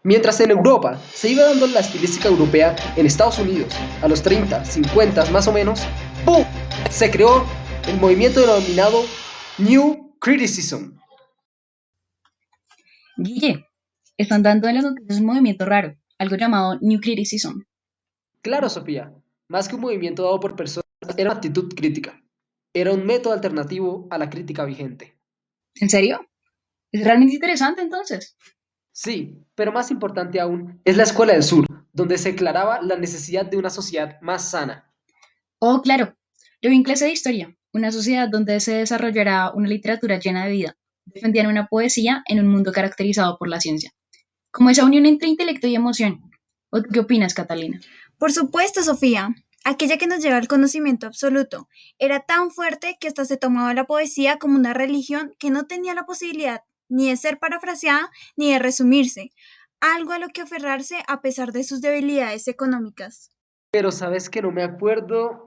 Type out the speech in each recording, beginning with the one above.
Mientras en Europa se iba dando la estilística europea en Estados Unidos, a los 30, 50 más o menos, ¡pum! Se creó el movimiento denominado New Criticism. Guille, están dando en las noticias un movimiento raro, algo llamado New Criticism. Claro, Sofía, más que un movimiento dado por personas, era una actitud crítica. Era un método alternativo a la crítica vigente. ¿En serio? Es realmente interesante entonces. Sí, pero más importante aún es la Escuela del Sur, donde se declaraba la necesidad de una sociedad más sana. Oh, claro, yo vi en clase de historia, una sociedad donde se desarrollará una literatura llena de vida. Defendían una poesía en un mundo caracterizado por la ciencia, como esa unión entre intelecto y emoción. ¿O tú qué opinas, Catalina? Por supuesto, Sofía, aquella que nos lleva al conocimiento absoluto. Era tan fuerte que hasta se tomaba la poesía como una religión que no tenía la posibilidad ni de ser parafraseada ni de resumirse, algo a lo que aferrarse a pesar de sus debilidades económicas. Pero sabes que no me acuerdo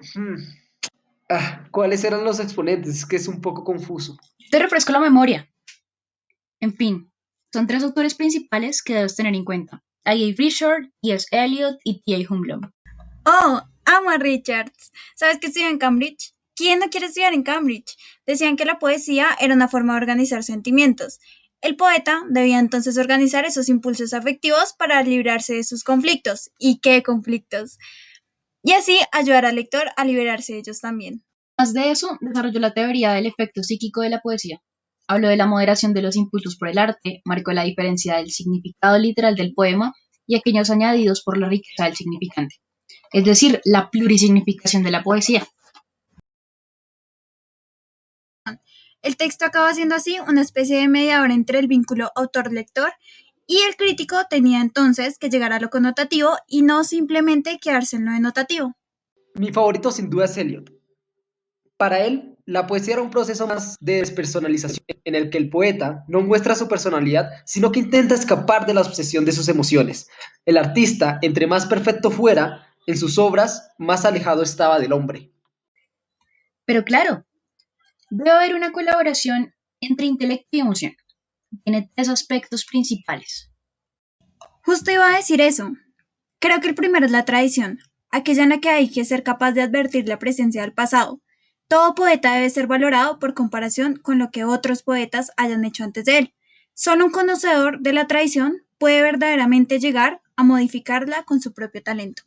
cuáles eran los exponentes, es que es un poco confuso. Te refresco la memoria. En fin, son tres autores principales que debes tener en cuenta. I.A. Richard, E.S. Eliot y T.A. Humblum. Oh, amo a Richards. ¿Sabes que estudia en Cambridge? ¿Quién no quiere estudiar en Cambridge? Decían que la poesía era una forma de organizar sentimientos. El poeta debía entonces organizar esos impulsos afectivos para librarse de sus conflictos. ¿Y qué conflictos? Y así ayudar al lector a liberarse de ellos también. Más de eso, desarrolló la teoría del efecto psíquico de la poesía. Habló de la moderación de los impulsos por el arte, marcó la diferencia del significado literal del poema y aquellos añadidos por la riqueza del significante, es decir, la plurisignificación de la poesía. El texto acaba siendo así una especie de mediador entre el vínculo autor-lector y el crítico tenía entonces que llegar a lo connotativo y no simplemente quedarse en lo denotativo. Mi favorito sin duda es Eliot. Para él, la poesía era un proceso más de despersonalización en el que el poeta no muestra su personalidad, sino que intenta escapar de la obsesión de sus emociones. El artista, entre más perfecto fuera, en sus obras, más alejado estaba del hombre. Pero claro, debe haber una colaboración entre intelecto y emoción. Tiene tres aspectos principales. Justo iba a decir eso. Creo que el primero es la tradición, aquella en la que hay que ser capaz de advertir la presencia del pasado. Todo poeta debe ser valorado por comparación con lo que otros poetas hayan hecho antes de él. Solo un conocedor de la tradición puede verdaderamente llegar a modificarla con su propio talento.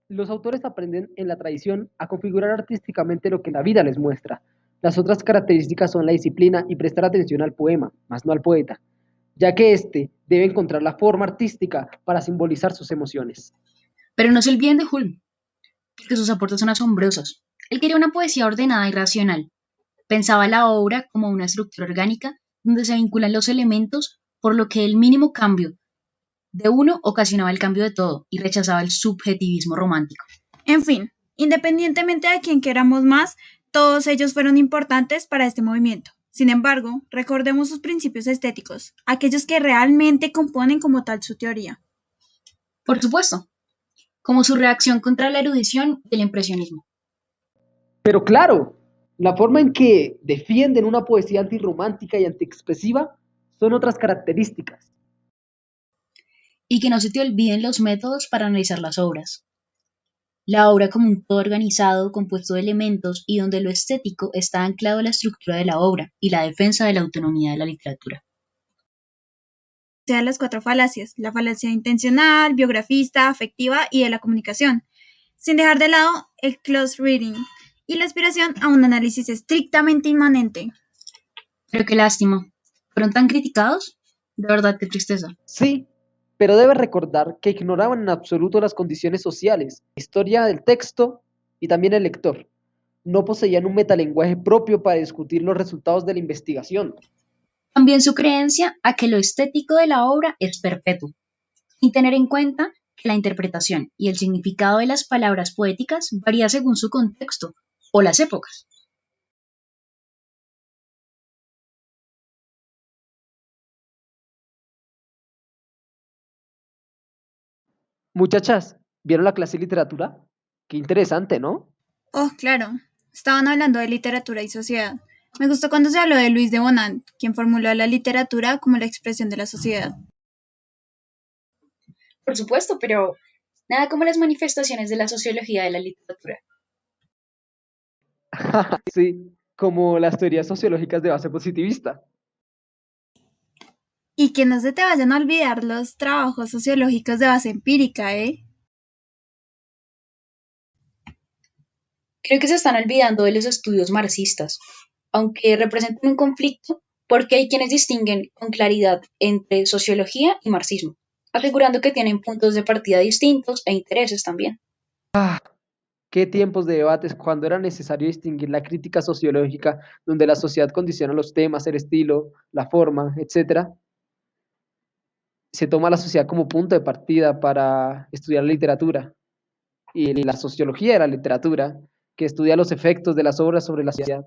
Los autores aprenden en la tradición a configurar artísticamente lo que la vida les muestra. Las otras características son la disciplina y prestar atención al poema, más no al poeta, ya que éste debe encontrar la forma artística para simbolizar sus emociones. Pero no se olviden de Hulme, porque sus aportes son asombrosos. Él quería una poesía ordenada y racional. Pensaba la obra como una estructura orgánica donde se vinculan los elementos, por lo que el mínimo cambio de uno ocasionaba el cambio de todo y rechazaba el subjetivismo romántico. En fin, independientemente de quién queramos más, todos ellos fueron importantes para este movimiento. Sin embargo, recordemos sus principios estéticos, aquellos que realmente componen como tal su teoría. Por supuesto, como su reacción contra la erudición y el impresionismo. Pero claro, la forma en que defienden una poesía antirromántica y antiexpresiva son otras características. Y que no se te olviden los métodos para analizar las obras. La obra como un todo organizado, compuesto de elementos y donde lo estético está anclado a la estructura de la obra y la defensa de la autonomía de la literatura. Sea las cuatro falacias, la falacia intencional, biografista, afectiva y de la comunicación, sin dejar de lado el close reading y la aspiración a un análisis estrictamente inmanente. Pero qué lástima. ¿Fueron tan criticados? De verdad, qué tristeza. Sí, pero debes recordar que ignoraban en absoluto las condiciones sociales, la historia del texto y también el lector. No poseían un metalenguaje propio para discutir los resultados de la investigación. También su creencia a que lo estético de la obra es perpetuo, sin tener en cuenta que la interpretación y el significado de las palabras poéticas varía según su contexto o las épocas. Muchachas, ¿vieron la clase de literatura? Qué interesante, ¿no? Oh, claro, estaban hablando de literatura y sociedad. Me gustó cuando se habló de Luis de Bonant, quien formuló la literatura como la expresión de la sociedad. Por supuesto, pero nada como las manifestaciones de la sociología de la literatura. Sí, como las teorías sociológicas de base positivista. Y que no se te vayan a olvidar los trabajos sociológicos de base empírica, ¿eh? Creo que se están olvidando de los estudios marxistas, aunque representan un conflicto porque hay quienes distinguen con claridad entre sociología y marxismo, asegurando que tienen puntos de partida distintos e intereses también. ¿Qué tiempos de debates cuando era necesario distinguir la crítica sociológica, donde la sociedad condiciona los temas, el estilo, la forma, etcétera? Se toma la sociedad como punto de partida para estudiar la literatura y la sociología de la literatura, que estudia los efectos de las obras sobre la sociedad.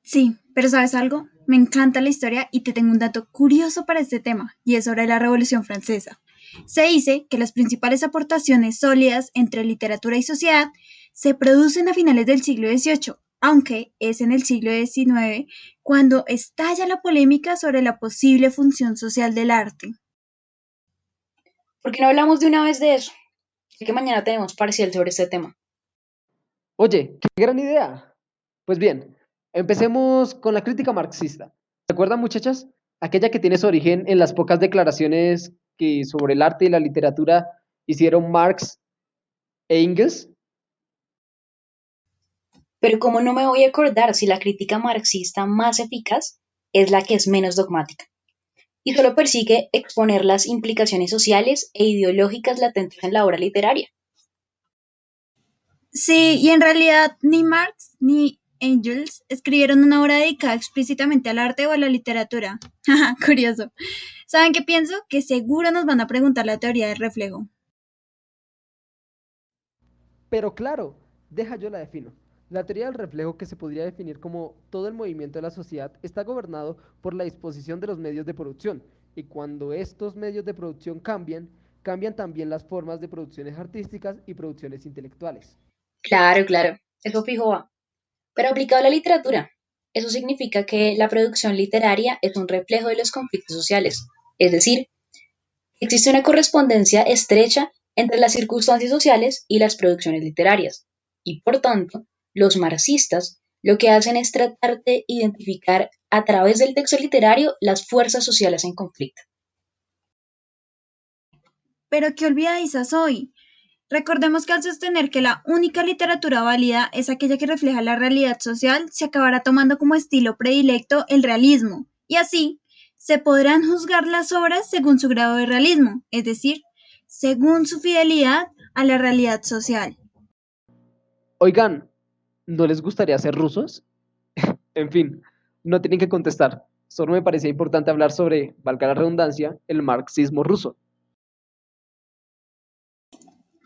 Sí, pero ¿sabes algo? Me encanta la historia y te tengo un dato curioso para este tema, y es sobre la Revolución Francesa. Se dice que las principales aportaciones sólidas entre literatura y sociedad se producen a finales del siglo XVIII, aunque es en el siglo XIX cuando estalla la polémica sobre la posible función social del arte. ¿Por qué no hablamos de una vez de eso? Sé que mañana tenemos parcial sobre este tema. Oye, qué gran idea. Pues bien, empecemos con la crítica marxista. ¿Se acuerdan, muchachas? Aquella que tiene su origen en las pocas declaraciones que sobre el arte y la literatura hicieron Marx e Engels. Pero ¿cómo no me voy a acordar si la crítica marxista más eficaz es la que es menos dogmática y solo persigue exponer las implicaciones sociales e ideológicas latentes en la obra literaria? Sí, y en realidad ni Marx ni Engels escribieron una obra dedicada explícitamente al arte o a la literatura. Jaja, curioso. ¿Saben qué pienso? Que seguro nos van a preguntar la teoría del reflejo. Pero claro, deja yo la defino. La teoría del reflejo, que se podría definir como todo el movimiento de la sociedad, está gobernado por la disposición de los medios de producción. Y cuando estos medios de producción cambian, cambian también las formas de producciones artísticas y producciones intelectuales. Claro, claro, eso fijo va. Pero aplicado a la literatura, eso significa que la producción literaria es un reflejo de los conflictos sociales. Es decir, existe una correspondencia estrecha entre las circunstancias sociales y las producciones literarias. Y por tanto, los marxistas lo que hacen es tratar de identificar a través del texto literario las fuerzas sociales en conflicto. Pero qué olvidadiza soy. Recordemos que al sostener que la única literatura válida es aquella que refleja la realidad social, se acabará tomando como estilo predilecto el realismo, y así se podrán juzgar las obras según su grado de realismo, es decir, según su fidelidad a la realidad social. Oigan, ¿no les gustaría ser rusos? En fin, no tienen que contestar. Solo me parecía importante hablar sobre, valga la redundancia, el marxismo ruso.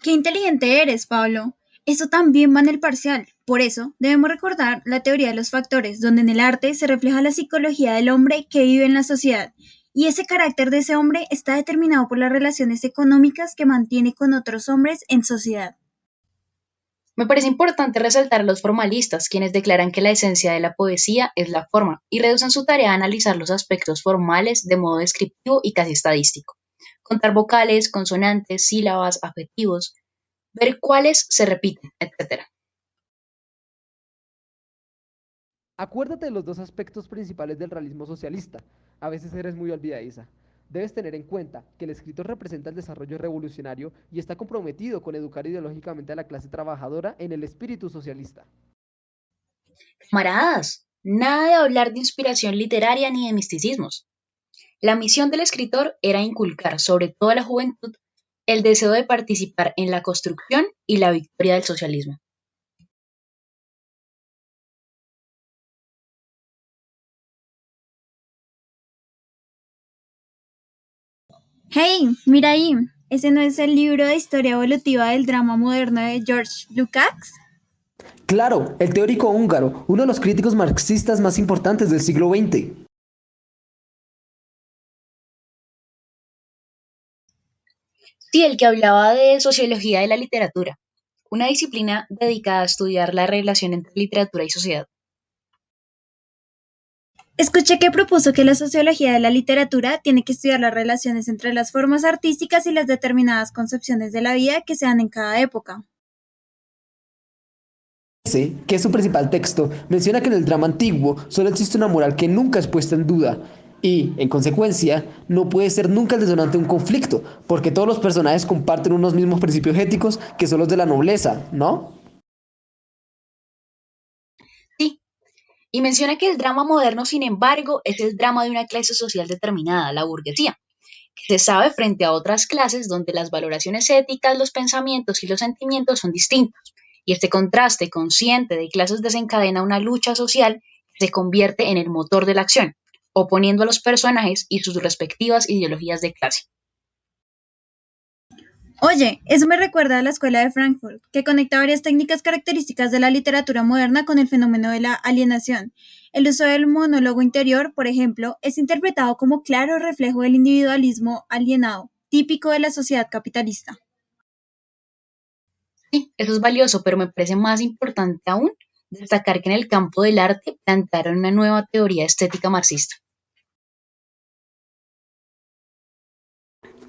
Qué inteligente eres, Pablo. Eso también va en el parcial. Por eso, debemos recordar la teoría de los factores, donde en el arte se refleja la psicología del hombre que vive en la sociedad. Y ese carácter de ese hombre está determinado por las relaciones económicas que mantiene con otros hombres en sociedad. Me parece importante resaltar a los formalistas, quienes declaran que la esencia de la poesía es la forma y reducen su tarea a analizar los aspectos formales de modo descriptivo y casi estadístico. Contar vocales, consonantes, sílabas, adjetivos, ver cuáles se repiten, etc. Acuérdate de los dos aspectos principales del realismo socialista. A veces eres muy olvidadiza. Debes tener en cuenta que el escritor representa el desarrollo revolucionario y está comprometido con educar ideológicamente a la clase trabajadora en el espíritu socialista. Camaradas, nada de hablar de inspiración literaria ni de misticismos. La misión del escritor era inculcar, sobre todo a la juventud, el deseo de participar en la construcción y la victoria del socialismo. ¡Hey! Mira ahí. ¿Ese no es el libro de historia evolutiva del drama moderno de George Lukács? Claro, el teórico húngaro, uno de los críticos marxistas más importantes del siglo XX. Sí, el que hablaba de sociología de la literatura, una disciplina dedicada a estudiar la relación entre literatura y sociedad. Escuché que propuso que la sociología de la literatura tiene que estudiar las relaciones entre las formas artísticas y las determinadas concepciones de la vida que se dan en cada época. Ese, que es su principal texto, menciona que en el drama antiguo solo existe una moral que nunca es puesta en duda y, en consecuencia, no puede ser nunca el detonante de un conflicto, porque todos los personajes comparten unos mismos principios éticos que son los de la nobleza, ¿no? Sí, y menciona que el drama moderno, sin embargo, es el drama de una clase social determinada, la burguesía, que se sabe frente a otras clases donde las valoraciones éticas, los pensamientos y los sentimientos son distintos. Y este contraste consciente de clases desencadena una lucha social que se convierte en el motor de la acción, oponiendo a los personajes y sus respectivas ideologías de clase. Oye, eso me recuerda a la Escuela de Frankfurt, que conecta varias técnicas características de la literatura moderna con el fenómeno de la alienación. El uso del monólogo interior, por ejemplo, es interpretado como claro reflejo del individualismo alienado, típico de la sociedad capitalista. Sí, eso es valioso, pero me parece más importante aún destacar que en el campo del arte plantearon una nueva teoría estética marxista.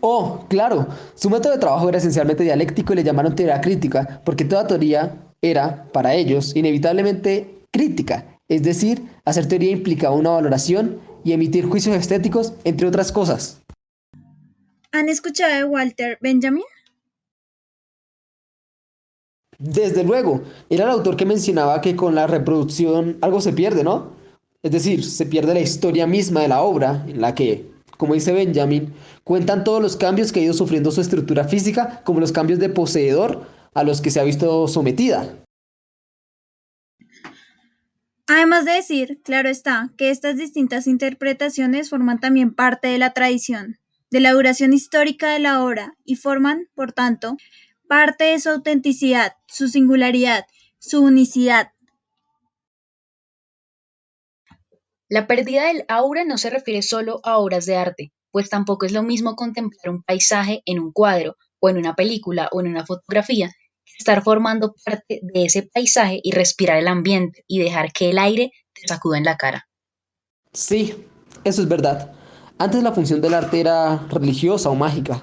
Oh, claro, su método de trabajo era esencialmente dialéctico y le llamaron teoría crítica, porque toda teoría era, para ellos, inevitablemente crítica, es decir, hacer teoría implicaba una valoración y emitir juicios estéticos, entre otras cosas. ¿Han escuchado de Walter Benjamin? Desde luego, era el autor que mencionaba que con la reproducción algo se pierde, ¿no? Es decir, se pierde la historia misma de la obra, en la que, como dice Benjamin, cuentan todos los cambios que ha ido sufriendo su estructura física, como los cambios de poseedor a los que se ha visto sometida. Además de decir, claro está, que estas distintas interpretaciones forman también parte de la tradición, de la duración histórica de la obra y forman, por tanto, parte de su autenticidad, su singularidad, su unicidad. La pérdida del aura no se refiere solo a obras de arte, pues tampoco es lo mismo contemplar un paisaje en un cuadro o en una película o en una fotografía, que estar formando parte de ese paisaje y respirar el ambiente y dejar que el aire te sacuda en la cara. Sí, eso es verdad. Antes la función del arte era religiosa o mágica.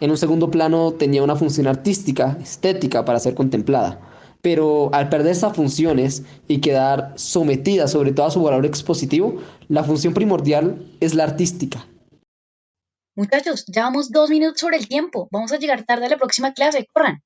En un segundo plano tenía una función artística, estética para ser contemplada. Pero al perder esas funciones y quedar sometida sobre todo a su valor expositivo, la función primordial es la artística. Muchachos, ya vamos 2 minutos sobre el tiempo. Vamos a llegar tarde a la próxima clase. Corran.